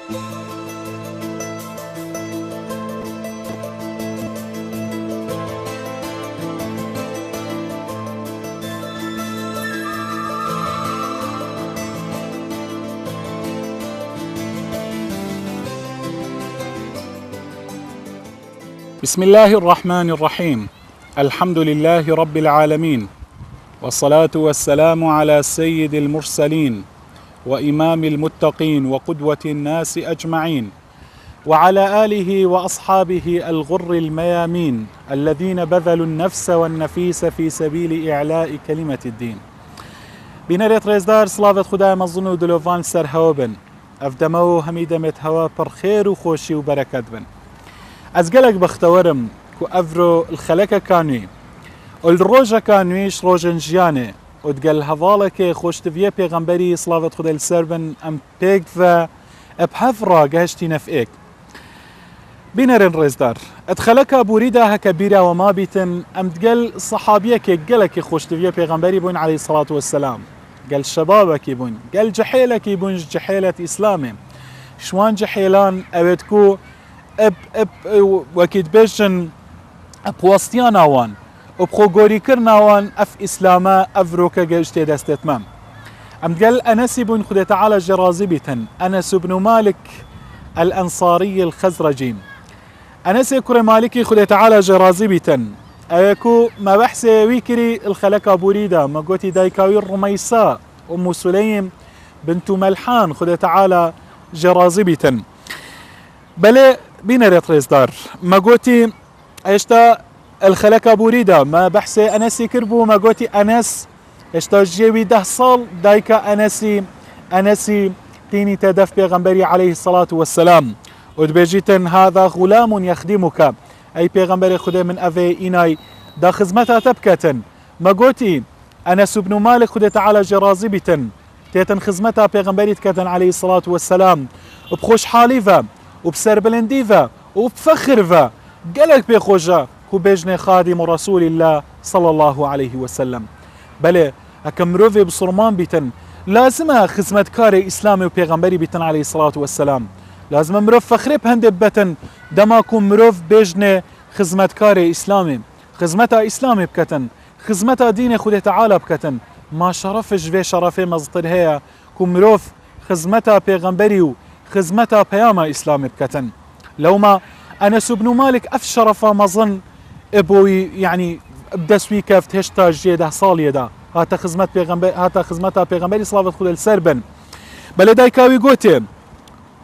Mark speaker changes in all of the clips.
Speaker 1: بسم الله الرحمن الرحيم. الحمد لله رب العالمين، والصلاة والسلام على سيد المرسلين وإمام المتقين وقدوة الناس أجمعين، وعلى آله وأصحابه الغر الميامين الذين بذلوا النفس والنفيس في سبيل إعلاء كلمة الدين. بنريت ريزدار صلافة خدای مزن و دلوفان سر هوا بن، افدمو همیدمت هوا پر خير و خوشي و بركت بن. از گلک بختورم كو افرو الخلكة كانوي والروجة كانويش روجن جيانه ودقل هفالك خوشتفيه پیغمبری صلافة خدای السر بن ام پیگد و ابحفرا قهشتي نفئك. بنرن ريزدار ادخلك بوريدها كبيرة وما بيتن ام تقل صحابيك قلك خوشتفيه پیغمبری بون عليه الصلاة والسلام، قال شبابك بون، قال جحيلك بون جحيلة اسلامي شوان جحيلان اويتكو اب وكيد بيجن بوستيانا وان وبخوغوري كرنا وان اف اسلاما افروكا جيشتي دستتمام. ام تقال انس بن خدي تعالى جرازبة انس بن مالك الانصاري الخزرجي. انس كري مالكي خدي تعالى جرازبة ايكو ما بحسي ويكري الخلكة بوريدا ما قوتي دايكاوي الرميساء ام سليم بنت ملحان خدي تعالى جرازبة. بلي بينريت ريزدار ما قوتي اشتا الخلكة بوريدا ما بحسي انسي كربو ما قوتي انس اشتا جيوي 10 صال دايكا انسي تيني تدف بيغمبري عليه الصلاة والسلام ودبيجيتن هذا غلام يخدمك اي بيغمبري خده من افي ايناي دا خزمتها تبكتن. ما قوتي انس بن مالك خده تعالى جرازبتن تيتن خزمتها بيغمبري تكتن عليه الصلاة والسلام وبخوش حاليفا وبسربلنديفا وبفخرفا قالك بيخوجا هو بيجني خادم رسول الله صلى الله عليه وسلم. بله اكمروفي بصرمان بيتن لازمها خدمة كاري اسلامي وبيغمبري بيتن عليه الصلاة والسلام، لازم مروف فخري بهندب بتن دماكم مروف بيجني خدمة كاري اسلامي خدمتها اسلامي بكتن خدمتها دين خده تعالى بكتن ما شرفش في شرفي مزطر هي كم مروف خدمتها بيغمبري خدمتها بياما اسلامي بكتن. لو ما انس بن مالك افشرفا مظن ابوي يعني بدسوي كيف تهشتا جيده صاليدا هاتا خدمت بيغمبر هاتا خدمتها بيغمبري صلافة خدای السربن. بل دايكاوي قوتي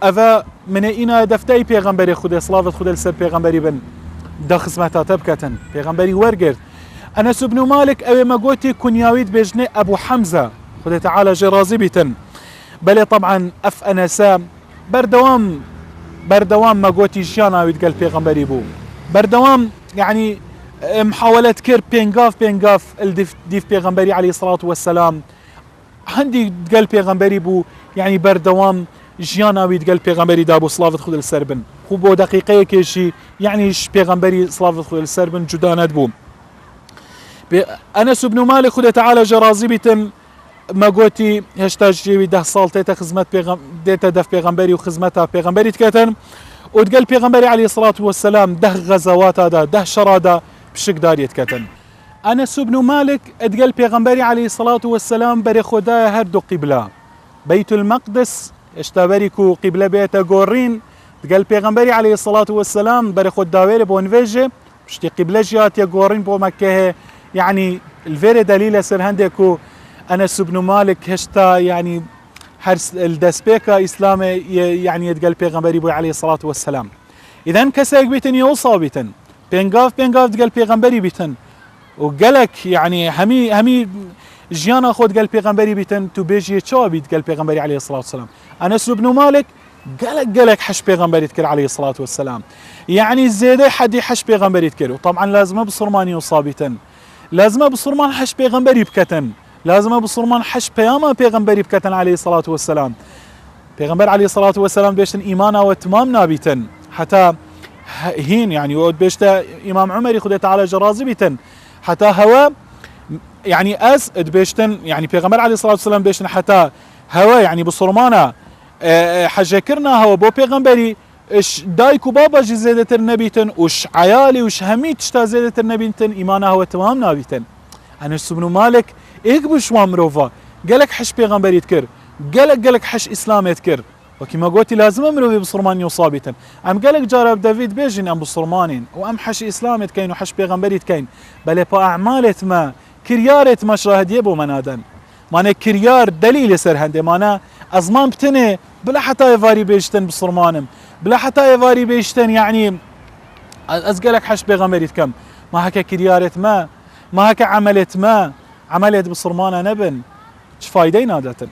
Speaker 1: افا من اينا دفتاي بيغمبري خدای صلافة خدای السر بيغمبري بن دا خدمتها تبكتن بيغمبري ورقر. انس بن مالك اوي ما قوتي كنياويد بيجني ابو حمزة خدای تعالى جرازبتن. بل طبعا اف انسا بردوام ما قوتي جيانا ويتقال بيغمبري بو بردوام يعني محاولة كير بينغاف الديف بيغمبري عليه الصلاة والسلام عندي تقال بيغمبري بو يعني بردوام جيانا ويتقال بيغمبري دابو صلافة خدای السربن خو بو دقيقة كيشي يعني بيغمبري صلافة خدای السربن جدانات بو. انس بن مالك خدای تعالى جرازبة ما قوتي هشتاج جيوي 10 صال تيتا خدمت ديتا دف بيغمبري وخدمتها بيغمبري تكتن وتقال بيغمبري عليه الصلاة والسلام 10 غزوات هذا 10 شرادا بشك دار يتكتن. انس بن مالك تقال بيغمبري عليه الصلاة والسلام بري خدايا هردو قبلة بيت المقدس اشتابريكو قبلة بيتا قورين تقال بيغمبري عليه الصلاة والسلام بري خداوير بونفيجي بشتي قبلة جات يا قورين بو مكة يعني الفيري دليل سر هندكو انس بن مالك هشتا يعني حرس الدسبيكا اسلامي يعني يتقال بيغمبري بو عليه الصلاة والسلام. اذا كساك بيتن يوصى بيتن بينغاف تقال بيغمبري بيتن وقالك يعني همي جيانا خود قال بيغمبري بيتن تو بيجي تشابي تقال بيغمبري عليه الصلاة والسلام. انس بن مالك قالك حش بيغمبري تكر عليه الصلاة والسلام يعني زيادة حد حش بيغمبري تكر. وطبعا لازم بصرمان يوصى بيتن لازم بصرمان حش بيغمبري بكتن لازم بصرمان حش بياما بيغمبري بكتن عليه الصلاة والسلام. بيغمبر عليه الصلاة والسلام بيشتن إيمانا واتمامنا بيتن حتى هين يعني وقت بيشتا إمام عمر خدای تعالى جرازبتن حتى هوا يعني بيشتن يعني بيغمبر عليه الصلاة والسلام بيشتن حتى هوا يعني بصرمانا حجه كرنا هو بو پیغمبري اش دايك وبابا جي زيادة النبيتن وش عيالي وش هميت شتا زيادة النبيتن ايمانها هو تمام نابيتن. انس بن مالك ايك بشوان مروفا قالك حش پیغمبري تكر قالك حش اسلامي تكر وكما قلت لازم مروفي بصرمان يصابيتن ام قالك جارب دافيد بيجين ام بصرمانين وام حش اسلامي تكين وحش پیغمبري تكين بل با اعمالت ما كريارت ما شاهد يبو منادن مانا كريار دليل سر هندي مانا ازمان بتني بلا حتى يفاري بيجتن بصرمانم بلا حتى يفاري بيجتن يعني ازقلك حش بيغمريت كم ما هكا كريارت ما هكا عملت بصرمانه نبن شفايدين نادتن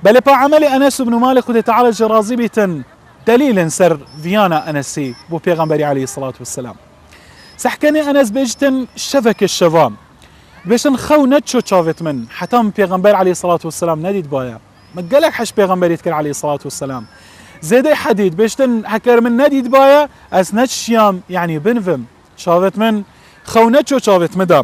Speaker 1: بل با عملي انس بن مالك ودي تعالى جرازي بيتن دليل سر فيانا انسي بو بيغمبري عليه الصلاة والسلام سحكني انس بيجتن شفك الشفام بيشن خو نتشو شافت من حتى من بيغمبر عليه الصلاة والسلام نديد بايا ما قالك حش بيغمبر يتكر عليه الصلاة والسلام زيدي حديد بيشتن حكر من نديد بايا از نتشيام يعني بنفم شافت من خو نتشو شافت مدى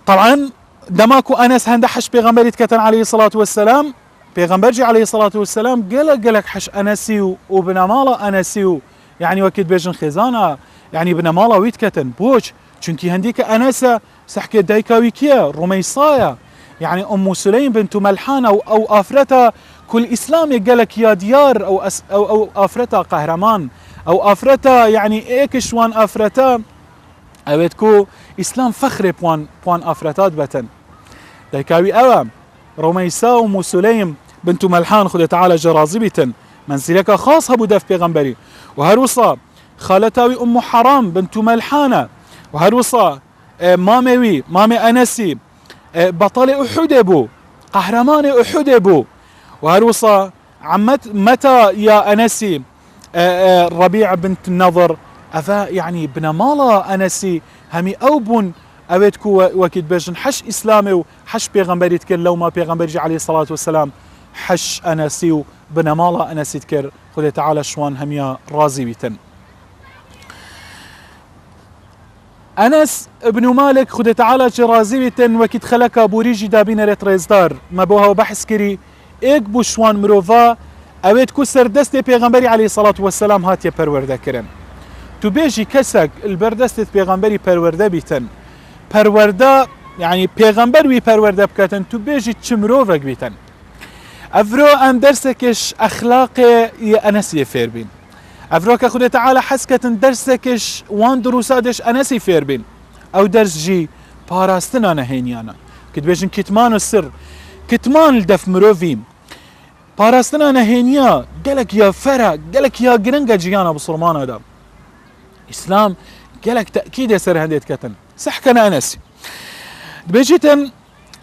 Speaker 1: طبعا دماكو انس هنده حش بيغمبر يتكتن عليه الصلاة والسلام بيغمبرجي عليه الصلاة والسلام قالك حش انسي وبنمالا انسي يعني وكيد بيجن خزانة يعني بنمالا ويتكتن بوج چونكي هنديك انسه سحكي دايكاويكيا رميصايا يعني ام سليم بنت ملحان او افرتا كل اسلامي قالك يا ديار او افرتا قهرمان او افرتا يعني ايكشوان افرتا اويتكو اسلام فخر بوان افرتات بتن دايكاوي اوام رميصا وام سليم بنت ملحان خذ تعالى جرازبتن منزلك خاص ابو دف بيغمبري وهروصا خالتاوي ام حرام بنت ملحانه وهروصا مامي انسي بطل احد ابو قهرمان احد ابو وهروصا عمت متى يا انسي ربيع بنت النضر افا يعني بنمالا انسي همي اوبن اويتكو وكيد بيجن حش اسلامي وحش بيغمبري تكر لو ما بيغمبري عليه الصلاة والسلام حش انسي بنمالا انسي تكر خذ تعالى شوان هميا رازي بيتن انس ابن مالك خذ تعالى جرازيبتن وكيد خلق بوريجي دابين ريتريزدار ما بوها وبحث كري ايك بوشوان مروفا اويت كسر دست بيغمبري عليه الصلاة والسلام هاتيا پرورده كرن تو بيجي كسك البردست بيغمبري پرورده بيتن پرورده يعني بيغمبر وي پرورده بكتن تو بيجي چمروفك بيتن افرو ام درسكش اخلاق يا انس يفير بين افروك خذ تعالى حسكتن درسكش وان دروسادش انسي فيربين او درس جي باراستنا نهينيانا كد بيجن كتمان السر كتمان الدف مروفيم باراستنا نهينيا قالك يا فرا قالك يا جرنجا جيانا بصرمان هذا اسلام قالك تاكيد يسر هنديت كتن سحكنا انس بيجتن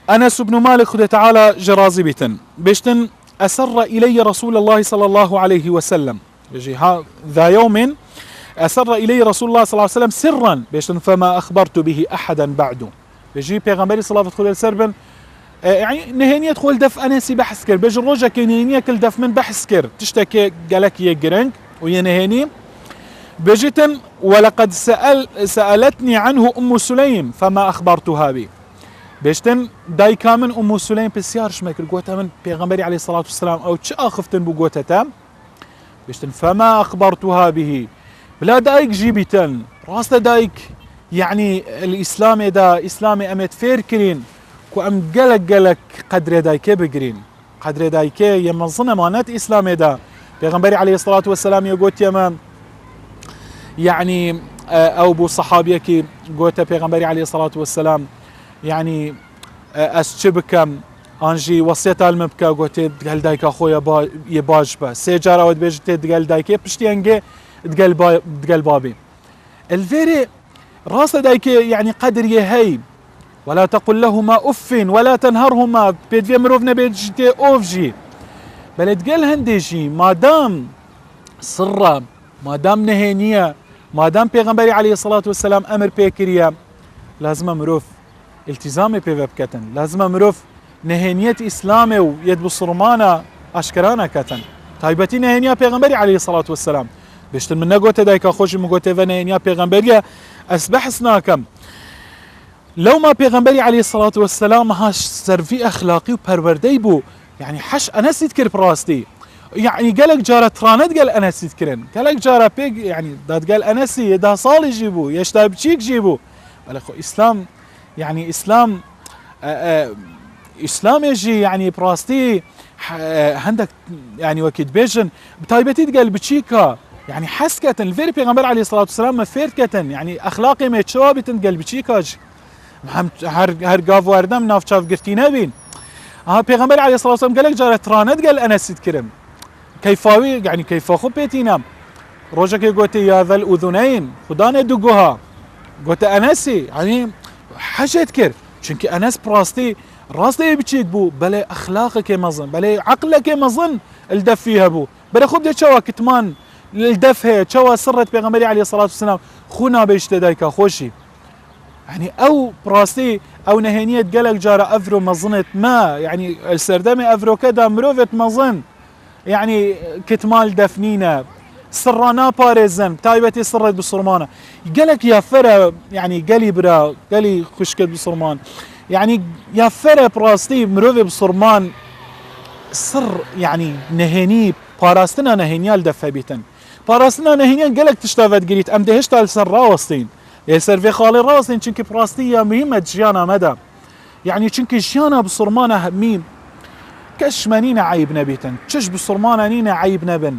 Speaker 1: انس بن مالك خذ تعالى جرازبتن بيجتن اسر الي رسول الله صلى الله عليه وسلم بيجي ذا يوم أسر إلي رسول الله صلى الله عليه وسلم سرا بيشتن فما أخبرت به أحدا بعده بيجي بيغمبري صلى الله عليه وسلم يعني نهينية تقول دف أنسي بحث كر بيجي الرجا كنهينية كل دف من بحث كر تشتكي قالك يجرنج وينهيني بيجتن ولقد سألتني عنه أم سليم فما أخبرتها به بيشتن داي كامن أم سليم بسيار شمكر قوتها من بيغمبري عليه الصلاة والسلام أو تش أخفتن بقوتها تام بيشتن فما أخبرتها به بلا دايك جيبتن راست دايك يعني الإسلام دا إسلامي أمت فير كرين كو أم قلق قدر دايكي بقرين قدر دايكي يمنصنا مانات إسلامي دا بيغمبري عليه الصلاة والسلام يقول يمام يعني أو بو صحابيكي قوتا بيغمبري عليه الصلاة والسلام يعني أسشبكم انجي وصيتا المبكا قوتي تقال دايكا خويا يباج با سيجارة ود بيج تقال دايكي بشتي انجي تقال بابي الفيري راس دايكي يعني قدر يهي ولا تقل لهما اف ولا تنهرهما بيد في مروفنا بيجتي اوفجي بل تقال هنديجي ما دام صرة ما دام نهينية ما دام بيغمبري عليه الصلاة والسلام امر بيكريا لازم مروف التزامي بيبكتن لازم مروف نهينية إسلامي ويد بصرمانة أشكرانا كتن تايبتي نهينية بيغمبري عليه الصلاة والسلام بيشتن من نقوته دايكا خوش مقوته فنهينية بيغمبري أسبح سناكم لو ما بيغمبري عليه الصلاة والسلام هاش سرفي أخلاقي وبروردي بو يعني حش أنا سيتكر براستي يعني قالك جارة ترانت قال أنا سيتكرن قالك جارة بيج يعني داد قال أنا سي ده صالي جيبو يشتاب تشيك جيبو بالأخو إسلام يعني إسلام إسلام يجي يعني براستي عندك يعني وكيد بيجن بتايبتي تقال بتشيكا يعني حسكة الفير بيغمبر عليه الصلاة والسلام مفيركة يعني أخلاقي ما يتشوى بتنقل بتشيكاج هر قاف واردم ناف شاف قرتي نبين بيغمبر عليه الصلاة والسلام قال لك جارة ترانت قال أنا سيد كرم كيفاوي يعني كيف أخو بيتينام روجك قلت يا ذا الأذنين خدانا دقوها قلت أنسي يعني حاجة تكر شنك أنس براستي راستي بتشيك بو بلا أخلاقك مظن بلا عقلك مظن الدف فيها بو بلا خب دي شوا كتمان الدف هي شوا سرت بيغمبري عليه الصلاة والسلام خونا بيشتدايكا خوشي يعني او براستي او نهينية قالك جارة افرو مظنت ما يعني السردامي افرو كدا مروفت مظن يعني كتمال دفنينة سرانا باريزن تايبتي سرت بصرمانة قالك يا فرا يعني قالي برا قالي خشكت بصرمان يعني يا فرا براستي مروفي بصرمان سر يعني نهيني باراستنا نهينيال دفا بيتن باراستنا نهينيال قالك تشتافت قريت ام دهشت السر راوستين يسر في خالي راوستين چونك براستية مهمة جيانا مدى يعني چونك جيانا بصرمانة همين كش منينا عيب نبيتن تشش بصرمانة نينا عيب نبن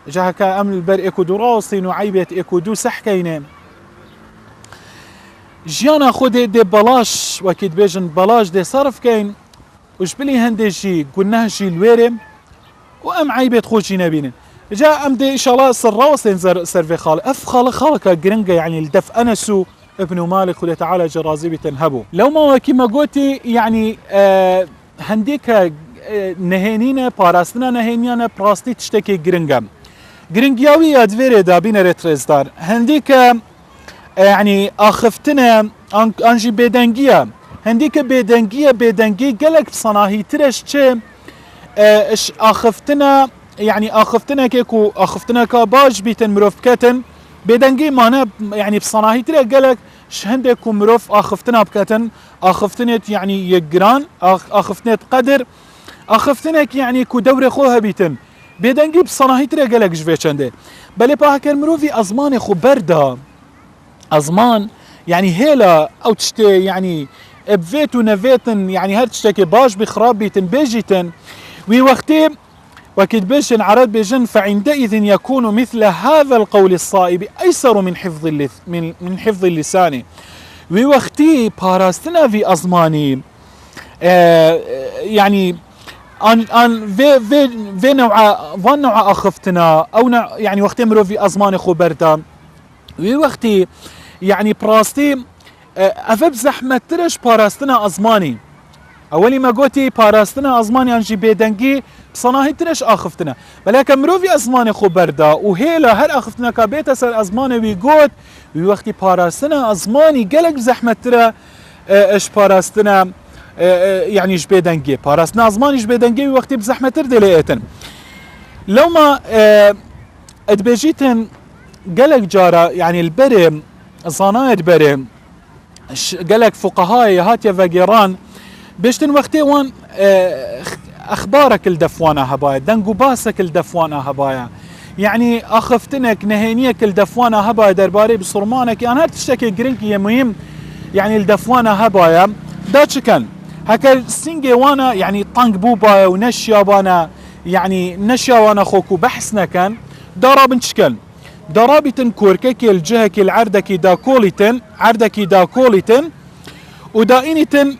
Speaker 1: جاهكا ام البر اكودو راوستين وعيبت اكودو سحكينين جيانا خودي دي بلاش وكيد بيجن بلاش دي صرف كين وش بلي هندي جي قلناه جي الويرم وام عيبت خوشي نبينن جاء ام دي ان شاء الله سراوستين سرفي خالي اف خالك جرينجا يعني الدف انسو ابن مالك خذ تعالى جرازي تنهبوا لو ما كما قلتي يعني هنديك نهينينا باراستنا نهينينا براستي تشتكي جرينجا جرينجياوي ادفيري دا بين ريتريزدار هنديك يعني اخفتنا انجي بيدنجيا هنديك بيدنجي قالك بصناهي ترش تشي اش اخفتنا يعني اخفتنا كيكو اخفتنا كاباج بيتن مروف كتن بيدنجي مانا يعني بصناهي ترى قالك شهندك مروف اخفتنا بكتن اخفتنت يعني يقران اخفتنت قدر اخفتنك يعني كو دوري خوها بيتن بيدنجي بصناهي ترى قالك جفي شنده بل باكر مروفي ازمان خو بردا ازمان يعني هيلا او تشتي يعني بفيت ونفيتن يعني هل تشتكي باج بخراب بيتن بيجيتن وي وقتي وكد بيشن عرض بيجن فعندئذ يكون مثل هذا القول الصائب أيسر من حفظ اللسان ووقتي باراستنا في أزماني يعني ان في نوع اخفتنا او يعني وقتي مرو في ازمان خبرتا ووقتي يعني براستي افب زحمة ترش باراستنا ازماني اولي ما قوتي باراستنا ازماني انجي بيدنجي بصناهي ترش اخفتنا ولكن مروفي ازماني خو بردا وهيلا هر اخفتنا كابيتا سر ازماني ويقوت ووقتي باراستنا ازماني قلق بزحمة ترى اش باراستنا يعني اش بيدنجي باراستنا ازماني اش بيدنجي ووقتي بزحمة تردي لقيتن لو ما ادبيجيتن قلق جارة يعني البرم صنايد برم قلق فقهاء هاتيا فقيران بيشتن وقتي وان اخبارك الدفوانة هبايا دنقو باسك الدفوانة هبايا يعني اخفتنك نهينيك الدفوانة هبايا درباري بصرمانك يعني هل تشتكي قرنكي مهم يعني الدفوانة هبايا داتش كان هكا سنجي وانا يعني طنق بوبايا ونشيا وانا يعني نشيا وانا خوكو بحثنا كان دارابن تشكل دارابتن كورككي الجهكي العردكي داكوليتن عردكي داكوليتن ودائنتن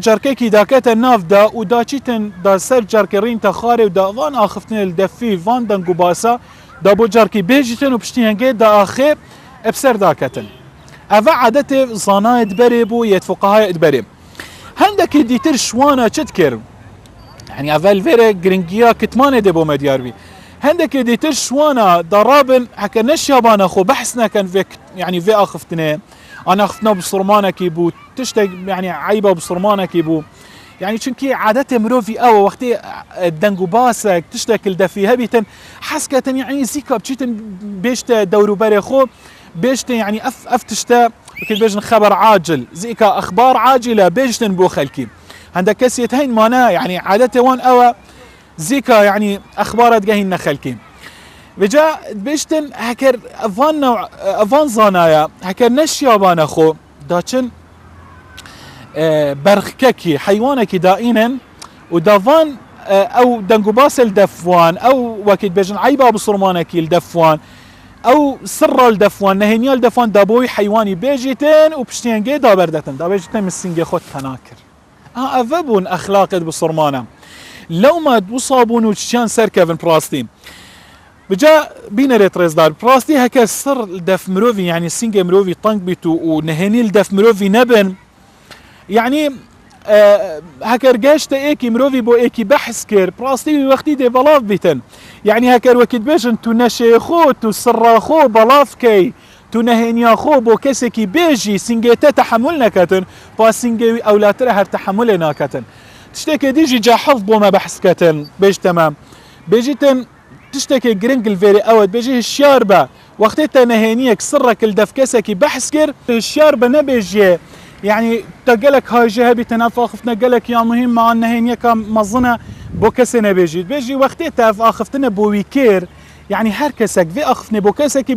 Speaker 1: جركيكي داكتا نافدا وداتشيتن دا سر جركرين تخاري ودا فان اخفتن الدفي فان دنقو باسا دا بو جركي بيجتن وبشتي هنجي دا اخي بسر داكتن افا عادتي صنايد بريبو يتفقهاء بريب هندك ديتر شوانا تذكر يعني افا الفيري جرينجيا كتمان دبو مدياربي هندك ديتر شوانا ضرابن حكا نشيابانا خو بحثنا كان فيك يعني في اخفتنا انا اخفتنا بصرمانك يبو تشتق يعني عيبه بصرمانك يبو يعني شنكي عادته مروفي او وقتي الدنقو باسك تشتكل دفي هبيتن حسكتن يعني زيكا بتشيتن بيشت دورو بري خو بيشت يعني افتشتا كي بيجن خبر عاجل زيكا اخبار عاجله بيجتن بو خلكي هندك كسيت هين مانا يعني عادته وان او زيكا يعني اخبارات جاهين نخلكين بجا بيشتن هكر افان نوع افان زانايا هكر نشيا بان خو داچن برخككي حيوانك دائنا ودافان او دنگو باسل دفوان او وكيد بيجن عيبا بصرمانك الدفوان او سر الدفوان نهنيال الدفوان دابوي حيواني بيجيتن وبشتينجي دابردتن دابيجيتن مسنجي خد تناكر افبون اخلاق بصرمانه لو ما وصابون وشان سركفن براستي بجا بينا ريتريز دار براستي هكا سر الدف مروفي يعني سنجي مروفي طنق بيتو ونهني الدف مروفي نبن يعني هكر جاشتا ايكي مروفي بو ايكي بحث كير براستي وقتي دي بلاف بيتن يعني هكر وكيد بيجن تو نشي خو تو سر خو بلاف كي تو نهنيا خو بو كسكي بيجي سنجيتا تحملنا كتن با سنجي اولاتر هر تحملنا كتن تشتكي ديجي جا حفظ بو ما بحث كتن بيج تمام بيجيتن تشتكي جرينج الفيري اود بيجي الشاربه وقتها نهنيك سرك الدف كسكي بحث كير الشاربه نبيجي يعني تقلك هاي جهبي تنافاخفتنا قالك يا مهم مع النهينية كمظنة بوكسنا بيجي وقتها فاخفتنا بويكير يعني هركسك في اخفنا بوكسك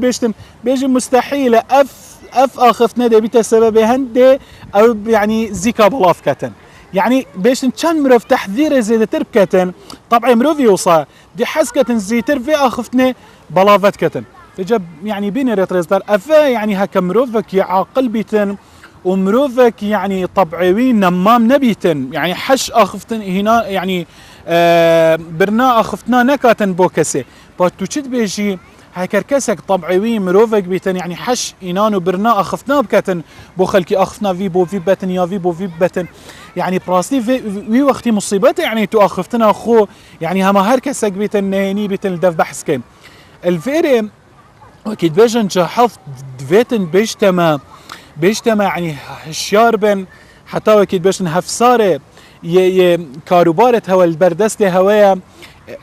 Speaker 1: بيجي مستحيل اف اخفتنا دي بيتا سبب هندي او يعني زيكا بلاف كتن يعني بيشتم كان مروف تحذير زي تربكتن طبعا مروفي وصا دي حسكتن زي ترفي اخفتنا بلافت كتن فجاب يعني بين ريتريزدار افا يعني هكا مروفك يعاقل بيتن ومروفك يعني طبعوين نمام نبيتن يعني حش اخفتن هنا يعني برنا اخفتنا نكاتن بوكسي باتو تشد بيجي هكركسك طبعوين مروفك بيتن يعني حش انانو برنا اخفتنا بكتن بو خلكي اخفتنا في بو في بتن يا في بو في بتن يعني براستي في وقتي مصيبته يعني تو اخفتنا خو يعني هما هركسك بيتن نهيني بيتن الدف بحث كيم الفيري اكيد بيجن جحفت فيتن بيجتمع يعني الشاربن حتى وكيد بيشن هفساره كاروبارة هوا البردست هوايا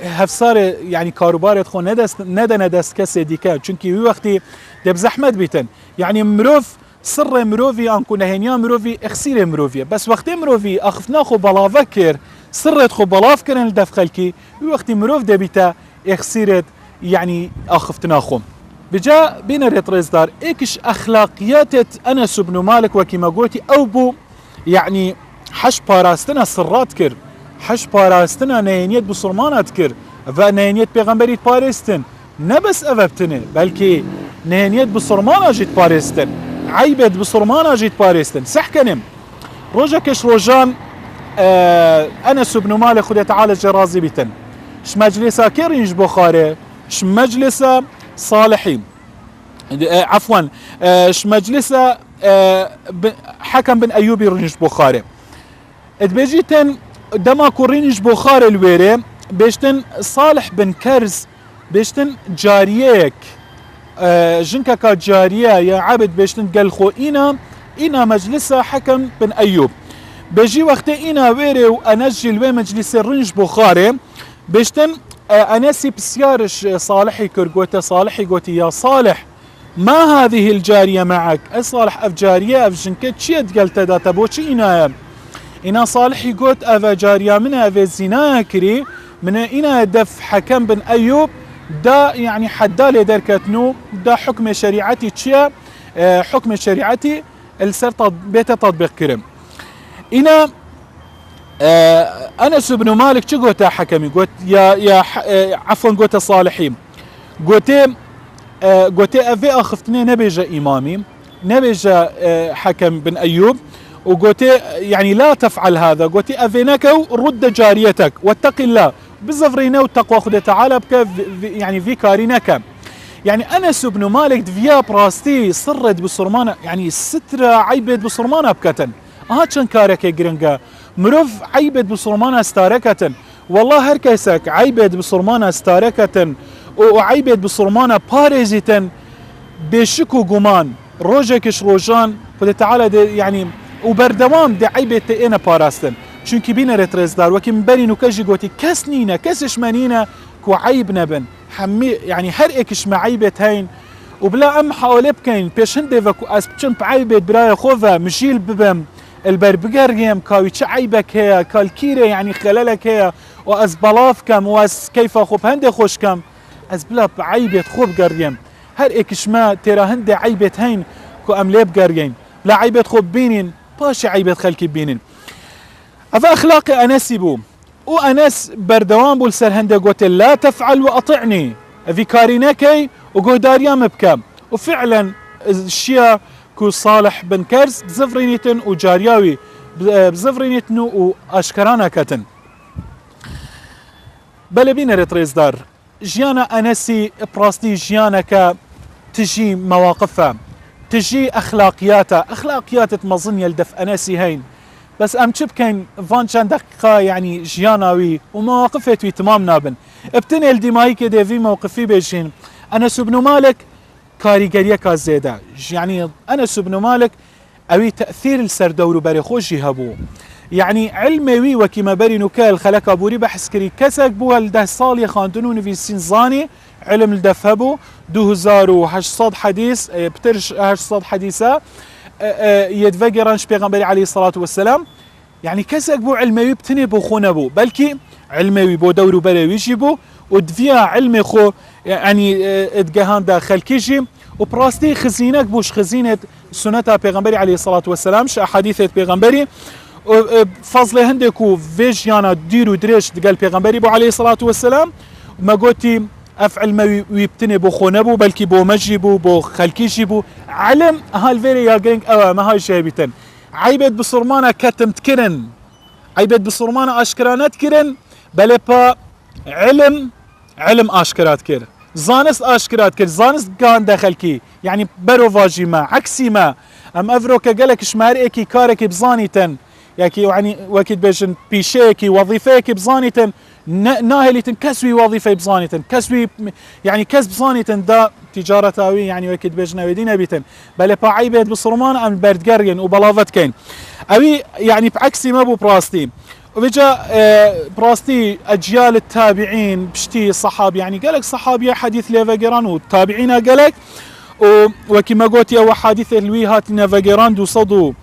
Speaker 1: هفساره يعني كاروبارة خو ندست كسي ديكا چونكي وقتي دب زحمت بيتن يعني مروف سر مروفي انكو نهنيا مروفي اخسير مروفي بس وقتي مروفي اخفنا خو بلافكر سرت خو بلافكر الدف خلكي وقتي مروف دبيتا اخسيرت يعني اخفتنا خو بجا بين ريتريزدار ايكش اخلاقيات انس بن مالك وكما قلتي او بو يعني حش باراستنا سرات كر حش باراستنا نينيت بصرمانات كر فنينيت بيغمبريت باريستن نبس افبتني بلكي نينيت بصرمانا جيت باريستن عيبت بصرمانا جيت باريستن سحكنم روجكش روجان انس بن مالك خد تعالى جرازي بيتن ش مجلسا كيرينج بخاري ش مجلسا صالحين عفوا مجلسه حكم بن ايوبي رينج بخاري ادبيجيتن دما كورينج بخاري الويري بيشتن صالح بن كرز بيشتن جاريك جنكا كجاريه يا عبد بيشتن قال خو انا مجلسه حكم بن ايوب بيجي وقت انا ويري وانجل وين مجلس رينج بخاري بيشتن أنسي بسيارش صالحي كرقوته صالحي قوتي يا صالح ما هذه الجارية معك صالح أف جارية أف جنكت شيت قلت دا تبوشي إنا صالحي قوت أف جارية منها أف الزنا كري من إنا دف حكم بن أيوب دا يعني حدالي دركتنو دا حكم شريعتي تشيا حكم شريعتي السر بيت تطبيق كرم إنا انس بن مالك شو قلت حكمي قلت يا عفوا قلت صالحين قلت افي اخفتني نبيجا امامي نبيجا حكم بن ايوب وقلت يعني لا تفعل هذا قلت افينك رد جاريتك واتق الله بزفرينا والتقوى خذ تعالى بك يعني في كارينك يعني انس بن مالك دفيا براستي صرت بصرمانه يعني ستره عيبت بصرمانه بكتن كان كارك جرينجا مروف عيبت بصرمانه استاركة والله هركسك عيبت بصرمانه استاركة وعيبت بصرمانه باريزيتن بشكو قمان روجكش روجان خذ تعالى يعني وبردوام دي عيبت انا باراستن چونكي بينا ريتريزدار وكي مبري نوكجي قوتي كسنينا كسش منينا كو عيب نبن حمي يعني هر اكش ما عيبت هين وبلا ام حوالي بكين بيش هندي فكو اسبتشن بعيبت براي خوفا مشيل ببم البر بقريم كاوي عيبك هي كالكيرة يعني خلالك هي واز بلاف كم واز كيف خوب هندي خوش كم از بلا عيبة خوب قريم هر اكشما ترى هندي عيبة هين كو ام ليب قريم لا عيبة خوب بينين باشي عيبة خلكي بينين افا اخلاقي انسي بو وانس بردوان بول سر هندي قلت لا تفعل واطعني في كارينكي وقهداريا مبكم وفعلا الشيا كو صالح بن كرز بزفرينيتن وجارياوي بزفرينيتن واشكرانا كتن بلا بينا ريتريز دار جيانا انسي براستي جيانا كا تجي مواقفها تجي اخلاقيات مظن يلدف انسي هين بس ام كاين فان شان دقيقه يعني جياناوي ومواقفه تمام نابن ابتني الدماي كده في موقفي بيجين انس بن مالك كاريجريا كازيدا يعني انس بن مالك اوي تاثير السر دور بري خوشي هبو يعني علمي وكما بري نكال خلق ابوري بحسكري كسك بو هالده صالي خاندنون في سنزاني علم الدفهبو 2800 حديث بترش 800 حديثه يدفقرنش بيغمبري عليه الصلاة والسلام يعني كسك بو علمي بتني بو خونبو بلكي علمي بو دورو بلاوي يجيبو ودفيا علمي خو يعني ادقهان داخل كيجي وبراستي خزينك بوش خزينة سنة بيغمبري عليه الصلاة والسلام ش أحاديث بيغمبري فضل هندكو فيجيانا ديرو دريش دقال بيغمبري بو عليه الصلاة والسلام ما قلتي افعل ما ويبتني بو خونبو بلكي بو مجيبو بو خلكيشيبو علم هالفيري يا جينج ما هاي شايبتن عيبت بصرمانه كتم تكرن عيبت بصرمانه اشكرانات كرن بل با علم اشكرات كر زانست اشكرات كر زانست كان دخلكي يعني برو فاجي ما عكسي ما ام افروكا قالك شماريكي كاركي بزانيتن يعني وكيد بيجن بيشيكي وظيفيكي بزانيتن ناهليتن كسوي وظيفه بزانيتن كسوي يعني كسب زانيتن دا تجارتاوي يعني وكيد بيجنا ودينا بيتن بل بعيبت بصرمان ام بردقرين وبلافت كين اوي يعني بعكسي ما بو براستي وبجا براستي اجيال التابعين بشتي صحابي يعني قالك صحابي حديث ليفاجران والتابعين قالك وكما قلت يا حديث الوي هاتنا فاجران دو صدو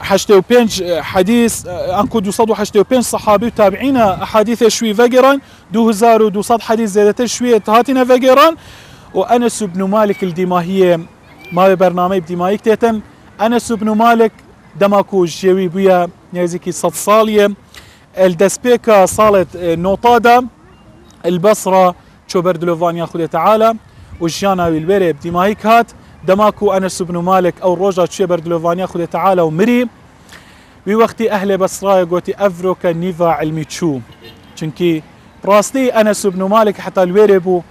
Speaker 1: حشتو بينج حديث انكو دو صدو حشتو بينج صحابي وتابعين احاديث شوي فاجران 2200 حديث زادت شوي هاتنا فاجران وانس بن مالك الدماهيه ما برنامج دماهيك تيتن انس بن مالك دماكو جوي بيا نيزيكي صد صاليه الدسبيكا صالت نوطادا البصره تشوبردلوفان ياخذ تعالى وجانا بالبري بدماهيك هات دماكو انس بن مالك او روجا تشوبردلوفان ياخذ تعالى ومري بوقتي اهل بصره قوتي افروكا نيفا علمي تشو چونكي براستي انس بن مالك حتى الويربو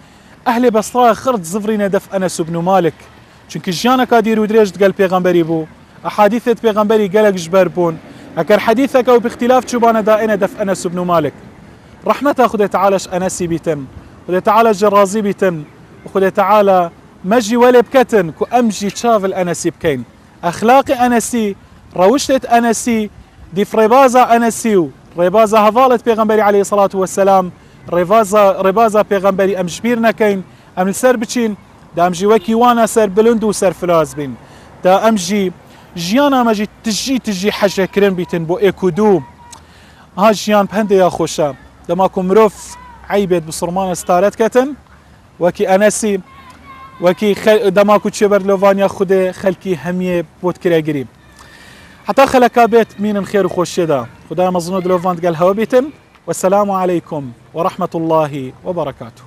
Speaker 1: اهل بصره خرط زفرين دف انس بن مالك چونكي جانا كادير ودريج قال بيغمبري بو احاديث بيغمبري قالك جبر بون اكر حديثك او باختلاف شبانه دائنه دف انس بن مالك رحمته خذ تعالى انسي بيتن خذ تعالى جرازي بيتن وخذ تعالى مجي ولا بكتن كو امجي تشاف الانسي بكين اخلاقي انسي روشتة انسي دي فريبازا انسيو ريبازا هفالت بيغمبري عليه الصلاة والسلام ريبازا بيغمبري ام جبيرنا كين ام السر بچين دا امجي وكي وانا سر بلندو سر فلاز بين دا امجي جيانا مجي تجي حاجة كرين بيتن بو ايكودو ها جيان بهندي يا خوشا دماكو مروف عيبت بصرمان ستارت كتن وكي انسي وكي دماكو تشبر لوفان ياخد خلكي همية بوت كريا قريب حتى خلكا بيت مين الخير وخوش دا خدا مظنود لوفان قال هوا بيتن والسلام عليكم ورحمة الله وبركاته.